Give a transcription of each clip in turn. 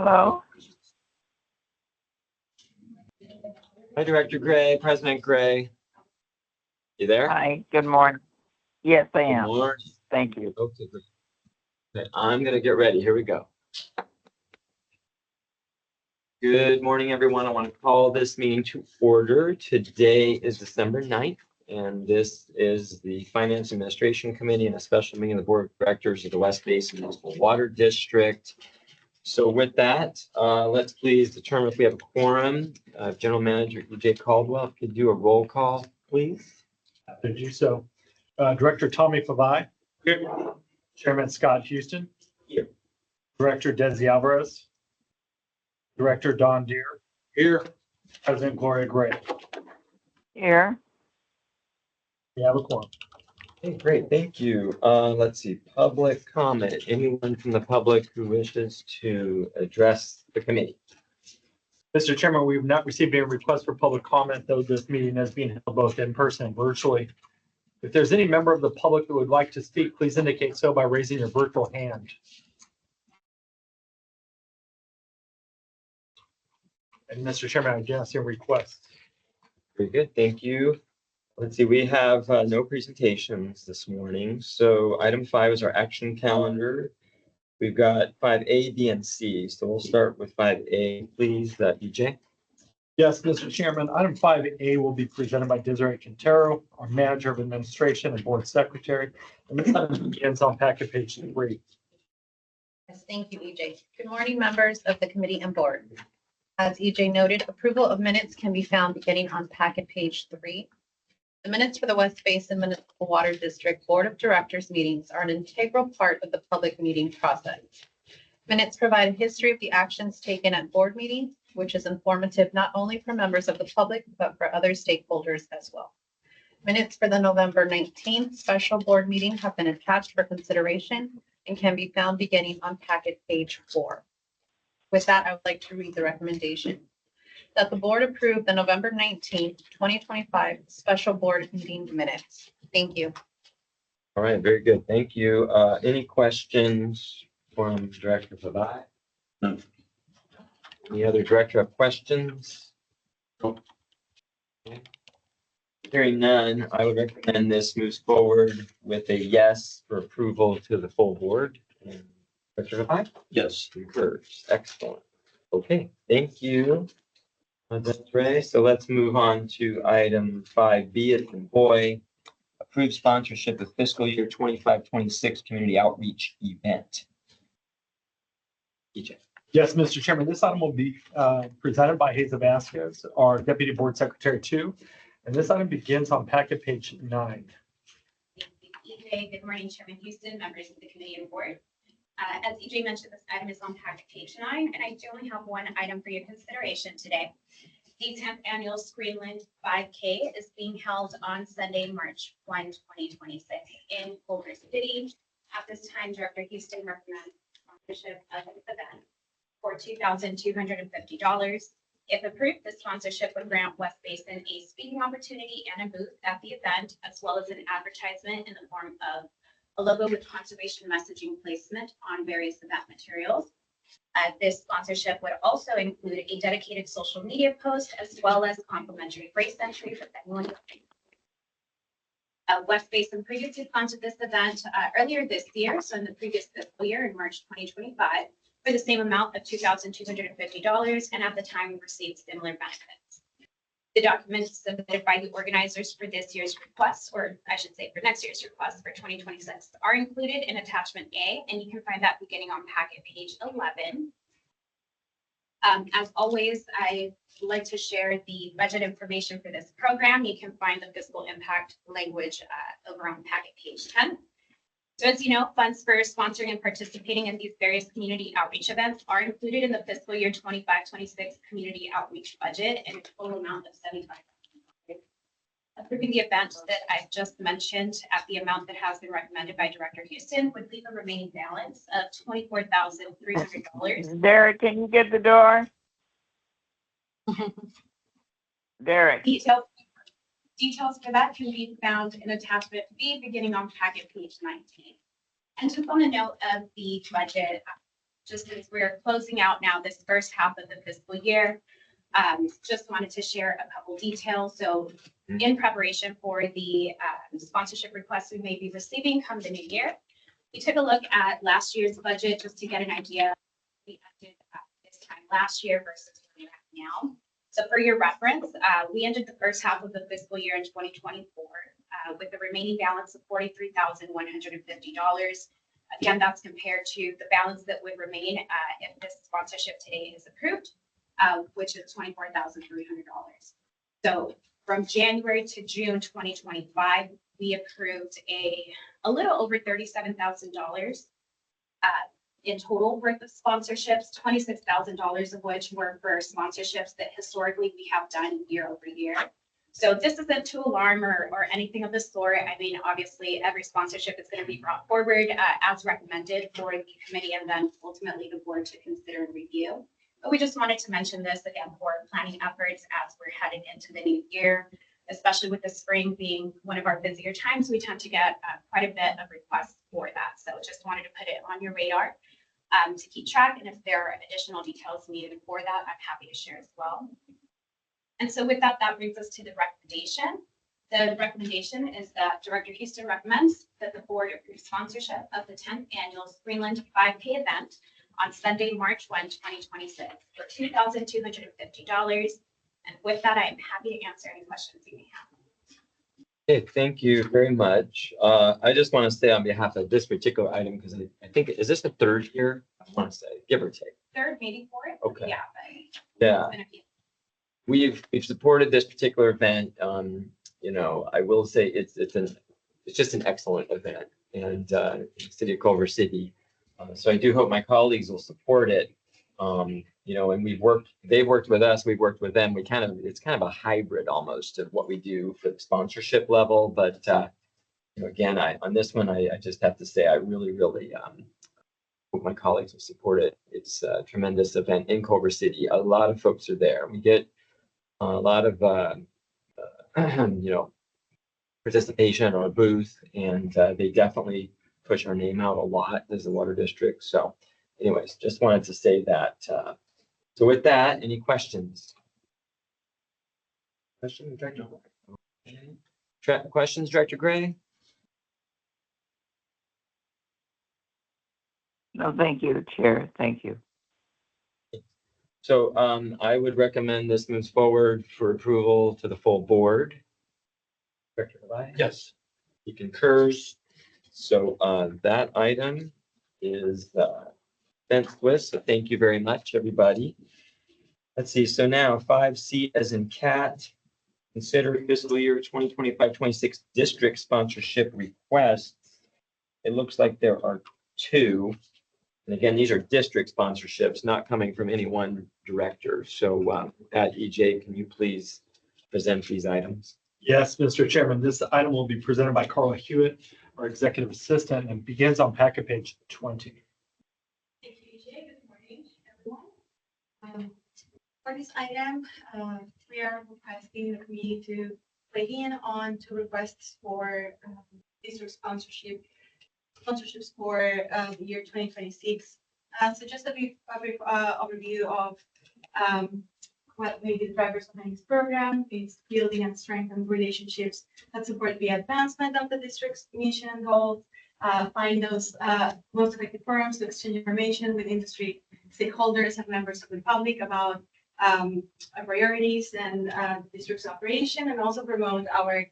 Hello? Hi, Director Gray, President Gray. You there? Hi, good morning. Yes, I Good am. morning. Thank you. Okay, great. Okay, I'm going to get ready. Here we go. Good morning, everyone. I want to call this meeting to order. Today is December 9th, and this is the Finance Administration Committee and a special meeting of the Board of Directors of the West Basin Municipal Water District. So with that, let's please determine if we have a quorum. General Manager E.J. Caldwell, if you could do a roll call, please. Happy to do so. Director Tommy Favai. Here. Chairman Scott Houston. Here. Director Desi Alvarez. Director Don Deere. Here. President Gloria Gray. Here, We have a quorum. Okay, great, thank you. Let's see, public comment. Anyone from the public who wishes to address the committee? Mr. Chairman, we've not received any requests for public comment, though this meeting is being held both in person and virtually. If there's any member of the public who would like to speak, please indicate so by raising your virtual hand. And Mr. Chairman, I don't see a request. Very good, thank you. Let's see, we have no presentations this morning. So item 5 is our action calendar. We've got 5A, B, and C. So we'll start with 5A, please, EJ. Yes, Mr. Chairman, item 5A will be presented by Desiree Quintero, our Manager of Administration and Board Secretary. And this item begins on packet page 3. Yes, thank you, EJ. Good morning, members of the committee and board. As EJ noted, approval of minutes can be found beginning on packet page 3. The minutes for the West Basin Municipal Water District Board of Directors meetings are an integral part of the public meeting process. Minutes provide a history of the actions taken at board meetings, which is informative not only for members of the public, but for other stakeholders as well. Minutes for the November 19th special board meeting have been attached for consideration and can be found beginning on packet page 4. With that, I would like to read the recommendation that the board approve the November 19th, 2025 special board meeting minutes. Thank you. All right, very good, thank you. Any questions from Director Favai? No. Any other director have questions? No. Okay. Hearing none, I would recommend this moves forward with a yes for approval to the full board. And Director Favai? Yes. Concurs, excellent. Okay, thank you. Desiree. So let's move on to item 5B as in boy. Approved sponsorship of fiscal year 25-26 community outreach event. EJ. Yes, Mr. Chairman, this item will be presented by Hazel Vasquez, our Deputy Board Secretary 2. And this item begins on packet page 9. EJ, good morning, Chairman Houston, members of the committee and board. As EJ mentioned, this item is on packet page 9, and I do only have one item for your consideration today. The 10th annual Screenland 5K is being held on Sunday, March 1, 2026 in Culver City. At this time, Director Houston recommends sponsorship of this event for $2,250. If approved, the sponsorship would grant West Basin a speaking opportunity and a booth at the event, as well as an advertisement in the form of a logo with conservation messaging placement on various event materials. This sponsorship would also include a dedicated social media post, as well as complimentary grace entry for anyone. West Basin previously sponsored this event earlier this year, so in the previous fiscal year in March 2025, for the same amount of $2,250, and at the time we received similar benefits. The documents submitted by the organizers for this year's request, or I should say for next year's request for 2026, are included in attachment A, and you can find that beginning on packet page 11. As always, I like to share the budget information for this program. You can find the fiscal impact language over on packet page 10. So as you know, funds for sponsoring and participating in these various community outreach events are included in the fiscal year 25-26 community outreach budget and a total amount of $75,000. Approving the event that I've just mentioned at the amount that has been recommended by Director Houston would leave a remaining balance of $24,300. Derek, can you get the door? Derek. Details for that can be found in attachment B beginning on packet page 19. And just on a note of the budget, just as we're closing out now this first half of the fiscal year, just wanted to share a couple details. So in preparation for the sponsorship requests we may be receiving come the new year, we took a look at last year's budget just to get an idea. We ended at this time last year versus where we're at now. So for your reference, we ended the first half of the fiscal year in 2024 with a remaining balance of $43,150. Again, that's compared to the balance that would remain if this sponsorship today is approved, which is $24,300. So from January to June 2025, we approved a little over $37,000 in total worth of sponsorships, $26,000 of which were for sponsorships that historically we have done year over year. So this isn't to alarm or anything of the sort. I mean, obviously, every sponsorship is going to be brought forward as recommended for the committee and then ultimately the board to consider and review. But we just wanted to mention this again for planning efforts as we're heading into the new year, especially with the spring being one of our busier times. We tend to get quite a bit of requests for that. So just wanted to put it on your radar to keep track. And if there are additional details needed for that, I'm happy to share as well. And so with that, that brings us to the recommendation. The recommendation is that Director Houston recommends that the board approve sponsorship of the 10th annual Springland 5K event on Sunday, March 1, 2026 for $2,250. And with that, I'm happy to answer any questions you may have. Okay, thank you very much. I just want to say on behalf of this particular item, because I think, is this the third year? I want to say, give or take. Third, maybe fourth. Okay. Yeah, but Yeah. it's been a few. We've supported this particular event. You know, I will say it's just an excellent event, and in the city of Culver City. So I do hope my colleagues will support it. You know, and they've worked with us, we've worked with them. It's kind of a hybrid almost of what we do for the sponsorship level. But you know, again, on this one, I just have to say I really hope my colleagues will support it. It's a tremendous event in Culver City. A lot of folks are there. We get a lot of you know, participation on a booth, and they definitely push our name out a lot as the water district. So anyways, just wanted to say that. So with that, any questions? Questions, Director? Questions, Director Gray? No, thank you, Chair. Thank you. So I would recommend this moves forward for approval to the full board. Director Levi? Yes. He concurs. So that item is fenced with. So thank you very much, everybody. Let's see. So now 5C as in cat. Consider fiscal year 2025-26 district sponsorship requests. It looks like there are two. And again, these are district sponsorships, not coming from any one director. So at EJ, can you please present these items? Yes, Mr. Chairman, this item will be presented by Carla Hewitt, our executive assistant, and begins on packet page 20. Thank you, EJ. Good morning, everyone. For this item, we are requesting the committee to weigh in on two requests for district sponsorships for the year 2026. So just a brief overview of what may be the drivers behind this program is building and strengthening relationships that support the advancement of the district's mission and goals, find those most effective forums to exchange information with industry stakeholders and members of the public about our priorities and district's operation, and also promote our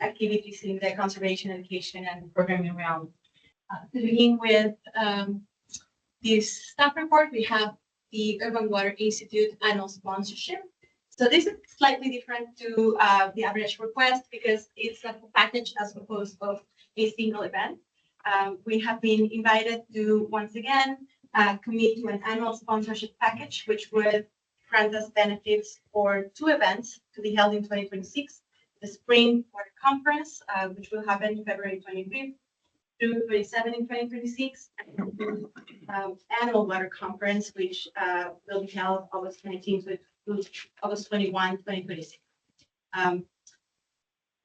activities in the conservation, education, and programming realm. To begin with this staff report, we have the Urban Water Institute annual sponsorship. So this is slightly different to the average request because it's a package as opposed to a single event. We have been invited to once again commit to an annual sponsorship package, which would grant us benefits for two events to be held in 2026: the Spring Water Conference, which will happen February 25th through 27 in 2026, and annual water conference, which will be held August 19th to August 21, 2026.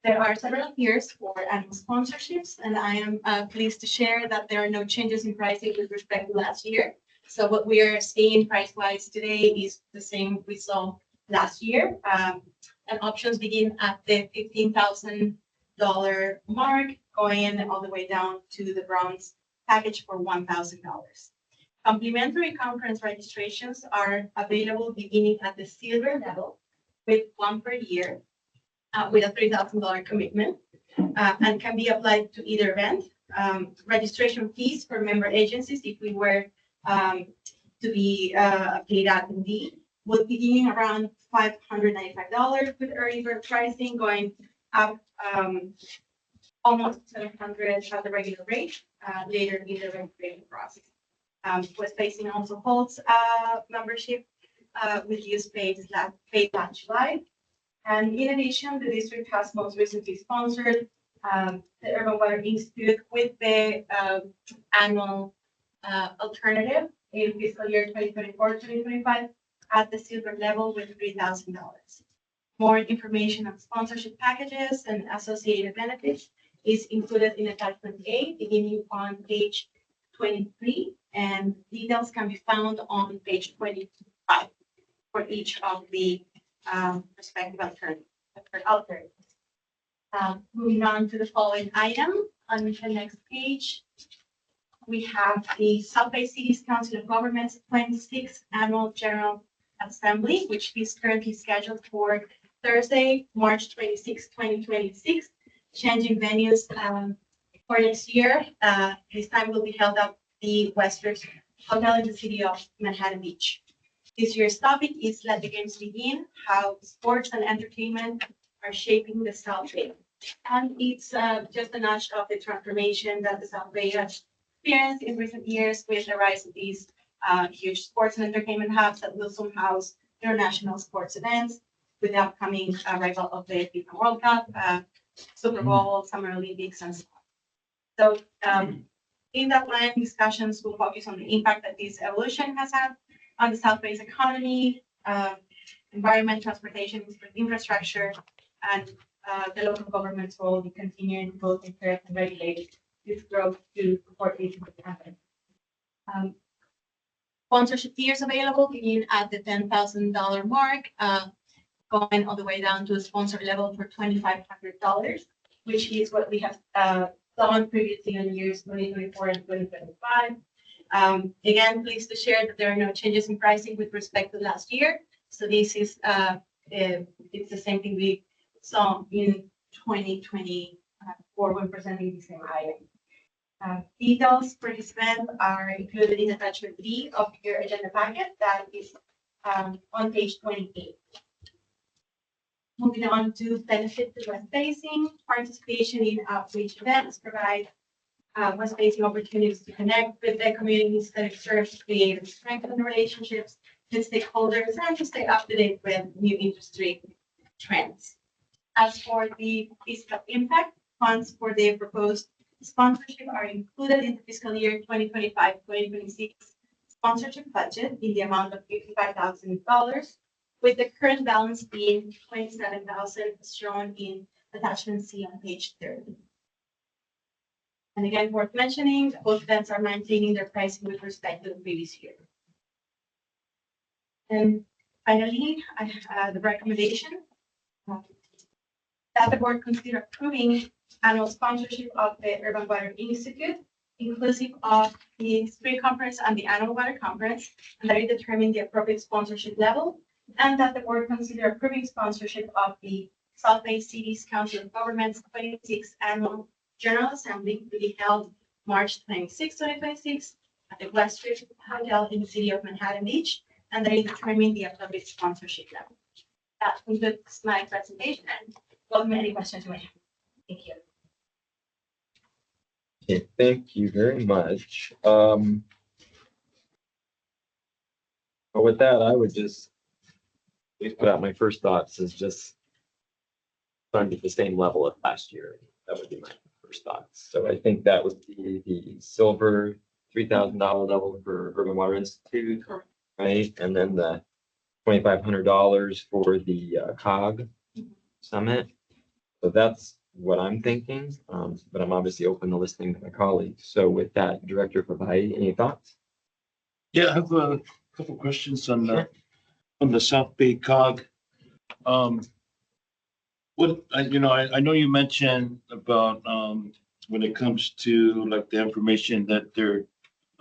There are several tiers for annual sponsorships, and I am pleased to share that there are no changes in pricing with respect to last year. So what we are seeing price wise today is the same we saw last year. And options begin at the $15,000 mark, going all the way down to the bronze package for $1,000. Complimentary conference registrations are available beginning at the silver level with one per year, with a $3,000 commitment, and can be applied to either event. Registration fees for member agencies, if we were to be a paid attendee, would begin around $595 with early bird pricing going up almost $700 at the regular rate later in the registration process. West Basin also holds membership with use paid lunch live. And in addition, the district has most recently sponsored the Urban Water Institute with the annual alternative in fiscal year 2024-2025 at the silver level with $3,000. More information on sponsorship packages and associated benefits is included in attachment A, beginning on page 23, and details can be found on page 25 for each of the respective alternatives. Moving on to the following item on the next page, we have the South Bay Cities Council of Governments 26th Annual General Assembly, which is currently scheduled for Thursday, March 26, 2026, changing venues for next year. This time will be held at the Western Hotel in the city of Manhattan Beach. This year's topic is Let the Games Begin, how sports and entertainment are shaping the South Bay. And it's just a notch of the transformation that the South Bay has experienced in recent years with the rise of these huge sports and entertainment hubs that will soon house international sports events with the upcoming arrival of the FIFA World Cup, Super Bowl, Summer Olympics, and so on. So in that line, discussions will focus on the impact that this evolution has had on the South Bay's economy, environment, transportation, infrastructure, and the local government's role in continuing to both encourage and regulate this growth to support these happen. Sponsorship tiers available begin at the $10,000 mark, going all the way down to a sponsor level for $2,500, which is what we have done previously in years 2024 and 2025. Again, pleased to share that there are no changes in pricing with respect to last year. So this is it's the same thing we saw in 2024 when presenting the same item. Details for this event are included in attachment B of your agenda packet that is on page 28. Moving on to benefit to West Basin, participation in outreach events provide West Basin opportunities to connect with the communities that it serves, to create and strengthen relationships with stakeholders, and to stay up to date with new industry trends. As for the fiscal impact, funds for the proposed sponsorship are included in the fiscal year 2025-2026 sponsorship budget in the amount of $55,000, with the current balance being $27,000 as shown in attachment C on page 30. And again, worth mentioning, both events are maintaining their pricing with respect to the previous year. And finally, I have the recommendation that the board consider approving annual sponsorship of the Urban Water Institute, inclusive of the spring conference and the annual water conference, and that it determine the appropriate sponsorship level, and that the board consider approving sponsorship of the South Bay Cities Council of Governments 26th Annual General Assembly to be held March 26, 2026 at the Western Hotel in the city of Manhattan Beach, and that it determine the appropriate sponsorship level. That concludes my presentation, and welcome any questions you may have. Thank you. Okay, thank you very much. But with that, I would just please put out my first thoughts is just trying to get the same level of last year. That would be my first thoughts. So I think that would be the silver $3,000 level for Urban Water Institute, right? And then the $2,500 for the COG Summit. So that's what I'm thinking, but I'm obviously open to listening to my colleagues. So with that, Director Pavai, any thoughts? Yeah, I have a couple questions on Sure. the South Bay cog. I know you mentioned about, when it comes to like the information that they're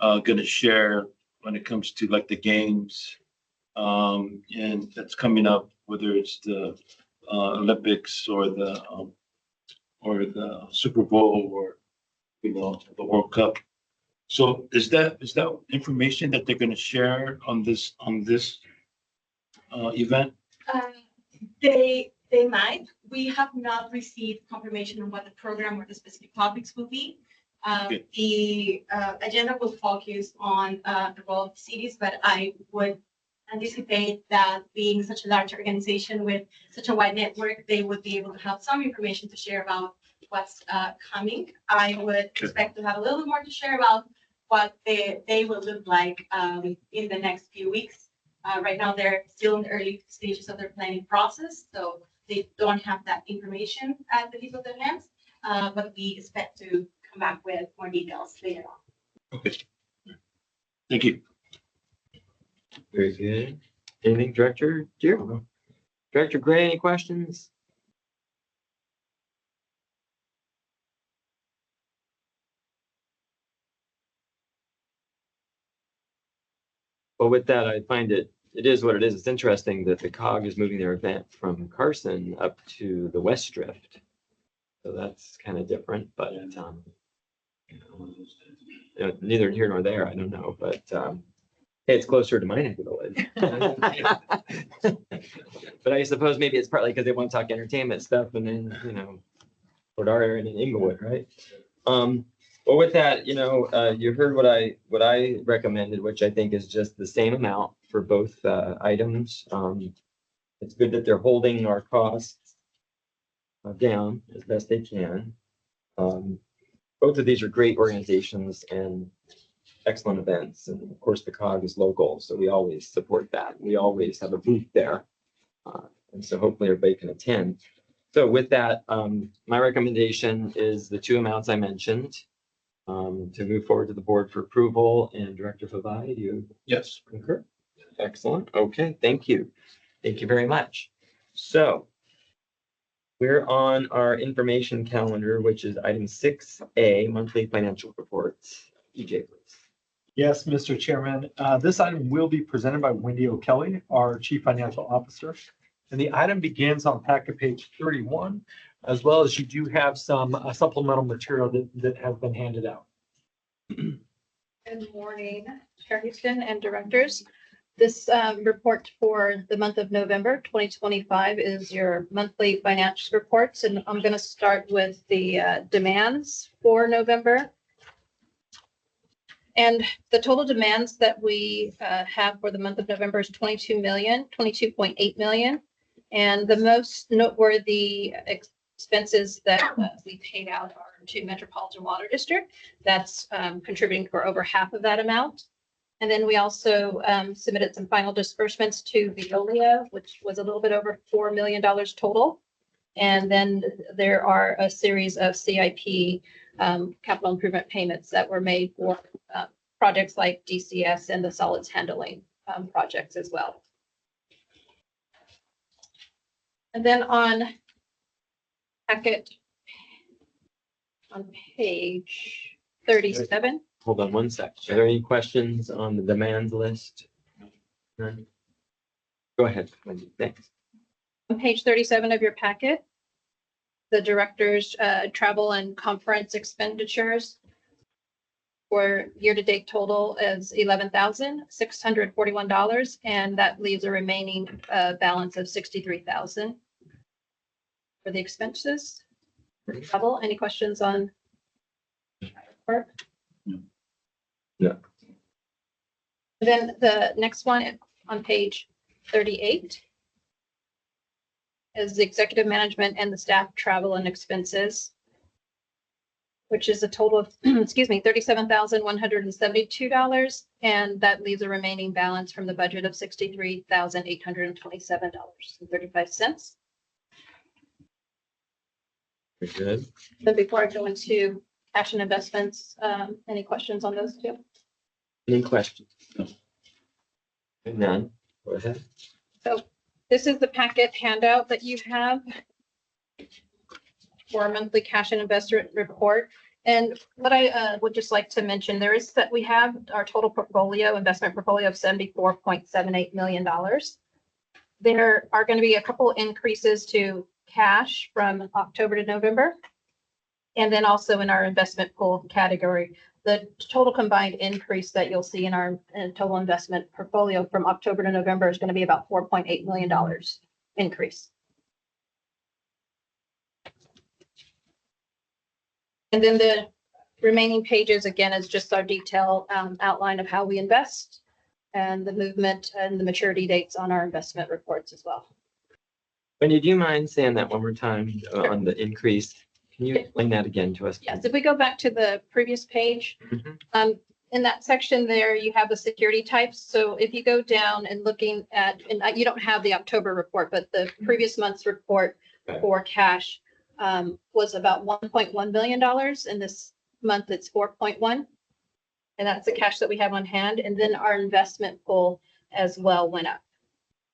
gonna share when it comes to like the games. And that's coming up, whether it's the Olympics or the Super Bowl or, the World Cup. So is that information that they're gonna share on this event? Uh, They might. We have not received confirmation on what the program or the specific topics will be. Okay. The agenda will focus on the role of cities, but I would anticipate that being such a large organization with such a wide network, they would be able to have some information to share about what's coming. I would expect to have a little bit more to share about what they will look like in the next few weeks. Right now, they're still in the early stages of their planning process, so they don't have that information at the tip of their hands. But we expect to come back with more details later on. Okay. Thank you. Very good. Anything, Director Deere? Director Gray, any questions? Well, with that, I find it is what it is. It's interesting that the COG is moving their event from Carson up to the West Drift. So that's kind of different, but neither here nor there. I don't know, but hey, it's closer to my neck of the woods. But I suppose maybe it's partly because they want to talk entertainment stuff, and then Port Arthur and in Inglewood, right? Well, with that, you heard what I recommended, which I think is just the same amount for both items. It's good that they're holding our costs down as best they can. Both of these are great organizations and excellent events. And of course, the COG is local, so we always support that. We always have a booth there. And so hopefully everybody can attend. So with that, my recommendation is the two amounts I mentioned to move forward to the board for approval. And Director Favai, do you Yes. concur? Excellent. Okay, thank you. Thank you very much. So we're on our information calendar, which is item 6A, monthly financial reports. EJ, please. Yes, Mr. Chairman, this item will be presented by Wendy O'Kelly, our Chief Financial Officer. And the item begins on packet page 31, as well as you do have some supplemental material that has been handed out. Good morning, Chair Houston and directors. This report for the month of November 2025 is your monthly financial reports, and I'm going to start with the demands for November. And the total demands that we have for the month of November is 22.8 million. And the most noteworthy expenses that we paid out are to Metropolitan Water District. That's contributing for over half of that amount. And then we also submitted some final disbursements to Veolia, which was a little bit over $4 million total. And then there are a series of CIP capital improvement payments that were made for projects like DCS and the solids handling projects as well. And then on packet on page 37. Hold on one sec. Are there any questions on the demands list? None? Go ahead, Wendy. Thanks. On page 37 of your packet, the director's travel and conference expenditures for year-to-date total is $11,641, and that leaves a remaining balance of $63,000 for the expenses. Travel, any questions on? Work? No. Then the next one on page 38 is the executive management and the staff travel and expenses, which is a total of, $37,172. And that leaves a remaining balance from the budget of $63,827.35. Very good. But before I go into cash and investments, any questions on those two? Any questions? None. Go ahead. So this is the packet handout that you have for our monthly cash and investment report. And what I would just like to mention, there is that we have our total portfolio, investment portfolio of $74.78 million. There are going to be a couple increases to cash from October to November. And then also in our investment pool category, the total combined increase that you'll see in our total investment portfolio from October to November is going to be about $4.8 million increase. And then the remaining pages, again, is just our detailed outline of how we invest and the movement and the maturity dates on our investment reports as well. Wendy, do you mind saying that one more time on the increase? Can you explain that again to us? Yes, if we go back to the previous page, Mhm. in that section there, you have the security types. So if you go down and looking at, and you don't have the October report, but the previous month's report Okay. for cash was about $1.1 million. And this month it's 4.1. And that's the cash that we have on hand. And then our investment pool as well went up.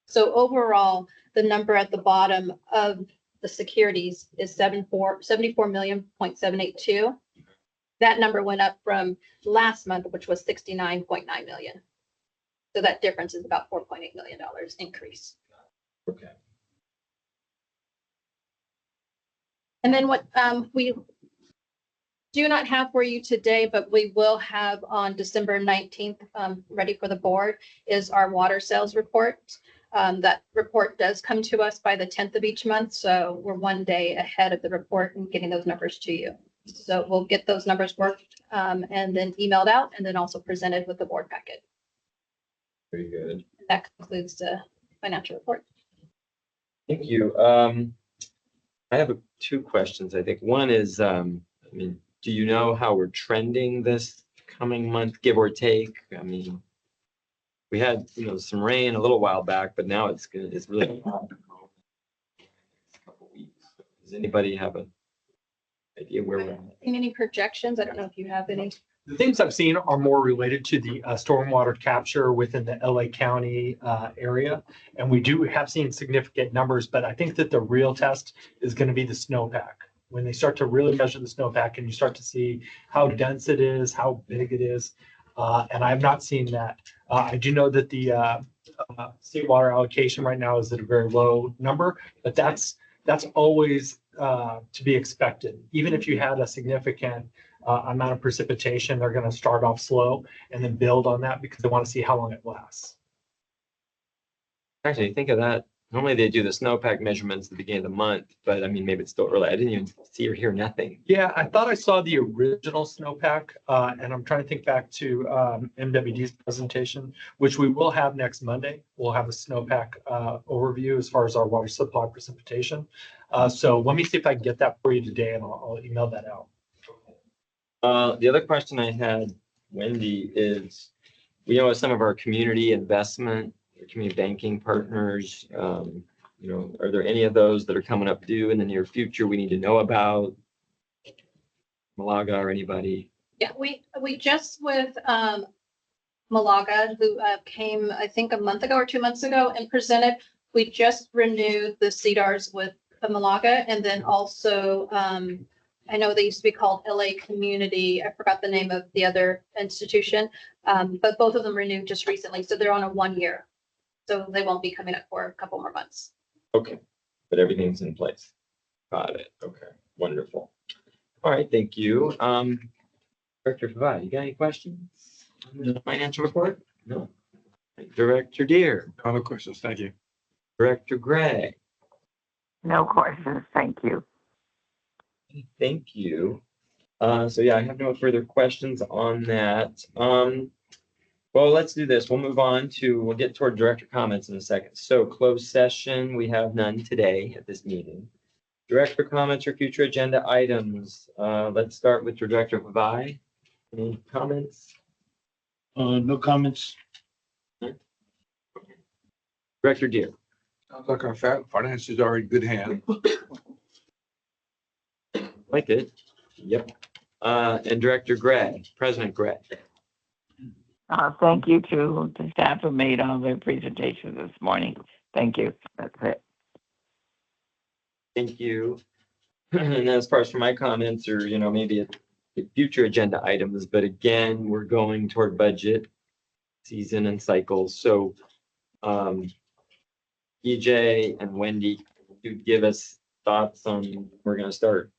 So overall, the number at the bottom of the securities is 74 million.782. That number went up from last month, which was 69.9 million. So that difference is about $4.8 million increase. Okay. And then what we do not have for you today, but we will have on December 19th, ready for the board, is our water sales report. That report does come to us by the 10th of each month. So we're one day ahead of the report and getting those numbers to you. So we'll get those numbers worked and then emailed out and then also presented with the board packet. Very good. That concludes the financial report. Thank you. I have two questions. I think one is, do you know how we're trending this coming month, give or take? I mean, we had, some rain a little while back, but now it's really hot. Couple weeks. Does anybody have an idea where we're at? Any projections? I don't know if you have any. The things I've seen are more related to the stormwater capture within the LA County area. And we have seen significant numbers, but I think that the real test is going to be the snowpack. When they start to really measure the snowpack and you start to see how dense it is, how big it is. And I have not seen that. I do know that the state water allocation right now is at a very low number, but that's always to be expected. Even if you had a significant amount of precipitation, they're going to start off slow and then build on that because they want to see how long it lasts. Actually, think of that. Normally they do the snowpack measurements at the beginning of the month, but maybe it's still early. I didn't even see or hear nothing. Yeah, I thought I saw the original snowpack, and I'm trying to think back to MWD's presentation, which we will have next Monday. We'll have a snowpack overview as far as our water supply precipitation. So let me see if I can get that for you today, and I'll email that out. The other question I had, Wendy, is we know some of our community investment, community banking partners, are there any of those that are coming up due in the near future we need to know about? Malaga or anybody? Yeah, we just with Malaga, who came, I think, a month ago or 2 months ago and presented, we just renewed the CDARs with Malaga. And then also, I know they used to be called LA Community. I forgot the name of the other institution, but both of them renewed just recently. So they're on a 1 year. So they won't be coming up for a couple more months. Okay, but everything's in place. Got it. Okay, wonderful. All right, thank you. Director Favad, you got any questions on the financial report? No. Director Deere, No other questions. Thank you. Director Gray, No questions, thank you. thank you. So yeah, I have no further questions on that. Well, let's do this. We'll get toward director comments in a second. So closed session, we have none today at this meeting. Director comments or future agenda items. Let's start with Director Favad. Any comments? No comments. Director Deere. Sounds like our finances are in good hands. Like it. Yep. And Director Gray, President Gray. Thank you to the staff who made all their presentations this morning. Thank you. That's it. Thank you. And as far as for my comments or, maybe future agenda items, but again, we're going toward budget season and cycles. So, EJ and Wendy, do give us thoughts on, we're going to start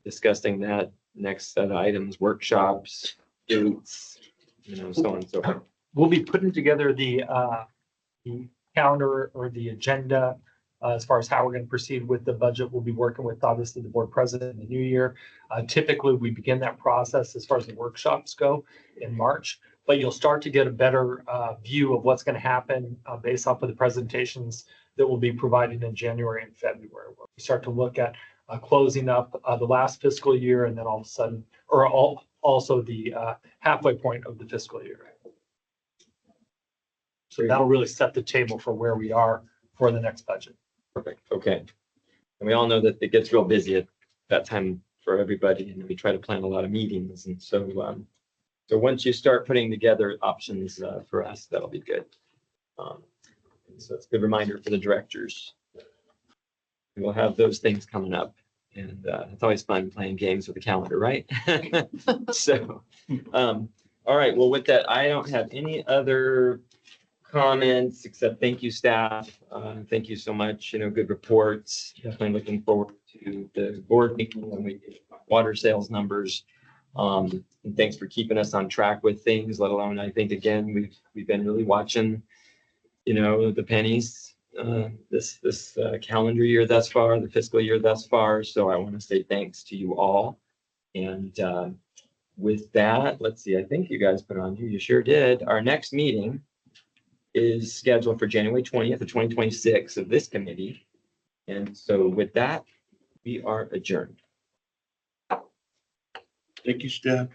discussing that next set of items, workshops, dates, so on and so forth. We'll be putting together the calendar or the agenda as far as how we're going to proceed with the budget. We'll be working with obviously the board president in the new year. Typically, we begin that process as far as the workshops go in March, but you'll start to get a better view of what's going to happen based off of the presentations that will be provided in January and February. Where we start to look at closing up the last fiscal year and then all of a sudden, also the halfway point of the fiscal year. So that'll really set the table for where we are for the next budget. Perfect. Okay. And we all know that it gets real busy at that time for everybody, and we try to plan a lot of meetings. And so, so once you start putting together options for us, that'll be good. So it's a good reminder for the directors. We'll have those things coming up, and it's always fun playing games with the calendar, right? So, all right. Well, with that, I don't have any other comments except thank you, staff. Thank you so much. Good reports. Definitely looking forward to the board meeting when we get water sales numbers. And thanks for keeping us on track with things, let alone, I think, again, we've been really watching, the pennies this calendar year thus far, the fiscal year thus far. So I want to say thanks to you all. And with that, let's see, I think you guys put on here. You sure did. Our next meeting is scheduled for January 20th of 2026 of this committee. And so with that, we are adjourned. Thank you, Steph.